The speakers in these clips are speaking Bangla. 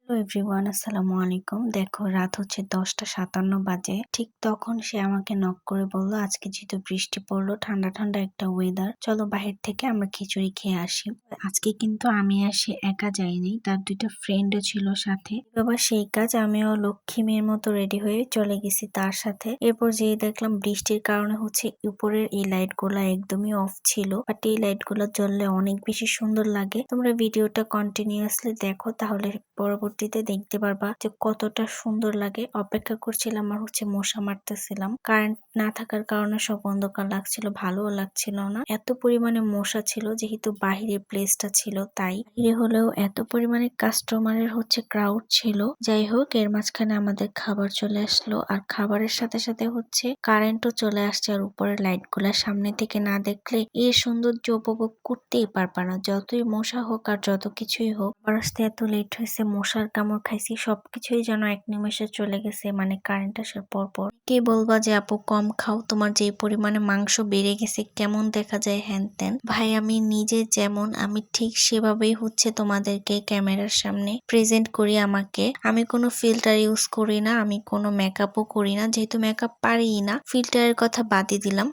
হ্যালো এভরিওয়ান, আসসালামু আলাইকুম। দেখো রাত হচ্ছে 10টা 57 বাজে। ঠিক তখন সে আমাকে নক করে বলল, আজকে যেহেতু বৃষ্টি পড়লো, ঠান্ডা ঠান্ডা একটা ওয়েদার, চলো বাহির থেকে আমরা খিচুড়ি খেয়ে আসি। আজকে কিন্তু আমি আর সে একা যাইনি, তার দুইটা ফ্রেন্ডও ছিল সাথে। এবার সেই কাজ আমিও লক্ষ্মী মেয়ের মতো রেডি হয়ে চলে গেছি তার সাথে। এরপর যেয়ে দেখলাম বৃষ্টির কারণে হচ্ছে উপরের এই লাইট গুলা একদমই অফ ছিল, বাট এই লাইট গুলো জ্বললে অনেক বেশি সুন্দর লাগে। তোমরা ভিডিওটা কন্টিনিউয়াসলি দেখো, তাহলে পরবর্তীতে দেখতে পারবা যে কতটা সুন্দর লাগে। অপেক্ষা করছিলাম আর হচ্ছে মশা মারতেছিলাম, কারেন্ট না থাকার কারণে সব অন্ধকার লাগছিল, ভালোও লাগছিল না। এত পরিমাণে মশা ছিল, যেহেতু বাহিরে প্লেসটা ছিল তাই। বাহিরে হলেও এত পরিমাণে কাস্টমারের হচ্ছে ক্রাউড ছিল। যাই হোক, এর মাঝখানে আমাদের খাবার চলে আসলো, আর খাবারের সাথে সাথে হচ্ছে কারেন্টও চলে আসছে। আর উপরের লাইট গুলা সামনে থেকে না দেখলে এর সৌন্দর্য উপভোগ করতেই পারবা না, যতই মশা হোক আর যত কিছুই হোক। আবার আসতে এত লেট হয়েছে, মশার কামড় খাইছি, সবকিছুই যেন এক নিমেষে চলে গেছে, মানে কারেন্ট আসার পর। কে বলবা যে আপু কম খাও, তোমার যে পরিমাণে মাংস বেড়ে গেছে, কেমন দেখা যায় হ্যান ত্যান। ভাই, আমি নিজে যেমন আমি ঠিক সেভাবেই হচ্ছে তোমাদেরকে ক্যামেরার সামনে প্রেজেন্ট করি। আমি কোনো ফিল্টার ইউজ করি না, আমি কোনো মেকআপও করি না, যেহেতু মেকআপ পারিই না, ফিল্টারের কথা বাদই দিলাম,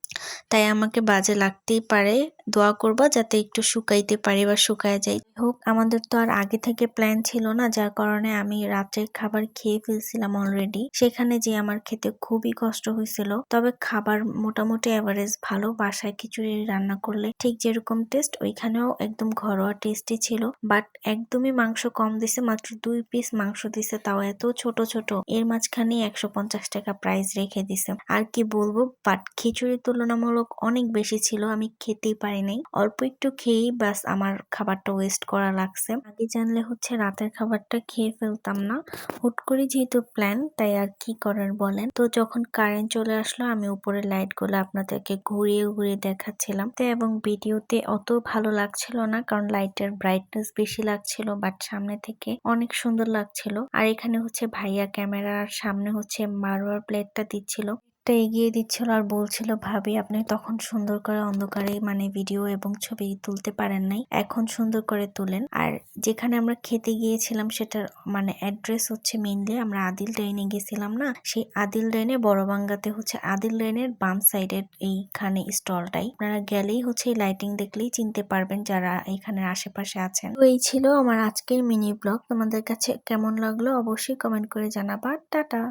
তাই আমাকে বাজে লাগতেই পারে। দোয়া করবা যাতে একটু শুকাইতে পারি বা শুকায় যাই। হোক, আমাদের তো আর আগে থেকে প্ল্যান ছিল না, যার কারণে আমি রাত্রের খাবার খেয়ে ফেলছিলাম অলরেডি। সেখানে যে আমার খেতে খুবই কষ্ট হয়েছিল, তবে খাবার মোটামুটি এভারেজ ভালো। বাসায় খিচুড়ি রান্না করলে ঠিক যেরকম টেস্ট, ওইখানেও একদম ঘরোয়া টেস্টই ছিল। বাট একদমই মাংস কম দিছে, মাত্র 2 পিস মাংস দিছে, তাও এত ছোট ছোট। এর মাঝখানে 150 টাকা প্রাইস রেখে দিছে। আর কি বলবো, বাট খিচুড়ির তুলনামূলক অনেক বেশি ছিল, আমি খেতেই পারি নাই। অল্প একটু খেয়েই বাস আমার খাবারটা ওয়েস্ট করা লাগছে। আগে জানলে হচ্ছে রাতের খাবারটা খেয়ে ফেলতাম না। হুট করে যেহেতু প্ল্যান, তাই আর কি করার বলেন। তো যখন কারেন্ট চলে আসলো, আমি উপরের লাইট গুলো আপনাদেরকে ঘুরিয়ে ঘুরিয়ে দেখাচ্ছিলাম। তো এবং ভিডিওতে অত ভালো লাগছিল না, কারণ লাইটের ব্রাইটনেস বেশি লাগছিল, বাট সামনে থেকে অনেক সুন্দর লাগছিল। আর এখানে হচ্ছে ভাইয়া ক্যামেরার সামনে হচ্ছে মারওয়ার প্লেটটা দিচ্ছিল, এগিয়ে দিচ্ছিল আর বলছিল, ভাবি আপনি তখন সুন্দর করে অন্ধকারে মানে ভিডিও এবং ছবি তুলতে পারেন নাই, এখন সুন্দর করে তুলেন। আর যেখানে আমরা খেতে গিয়েছিলাম সেটার মানে অ্যাড্রেস হচ্ছে মেইনলি আমরা আদিল লাইনে গেছিলাম না, সেই আদিল লাইনে বড়বাঙ্গাতে হচ্ছে আদিল লাইনের বাম সাইডের এইখানে স্টলটাই। আপনারা গেলেই হচ্ছে লাইটিং দেখলেই চিনতে পারবেন যারা এখানে আশেপাশে আছেন। তো এই ছিল আমার আজকের মিনি ব্লগ। তোমাদের কাছে কেমন লাগলো অবশ্যই কমেন্ট করে জানাবা। টাটা।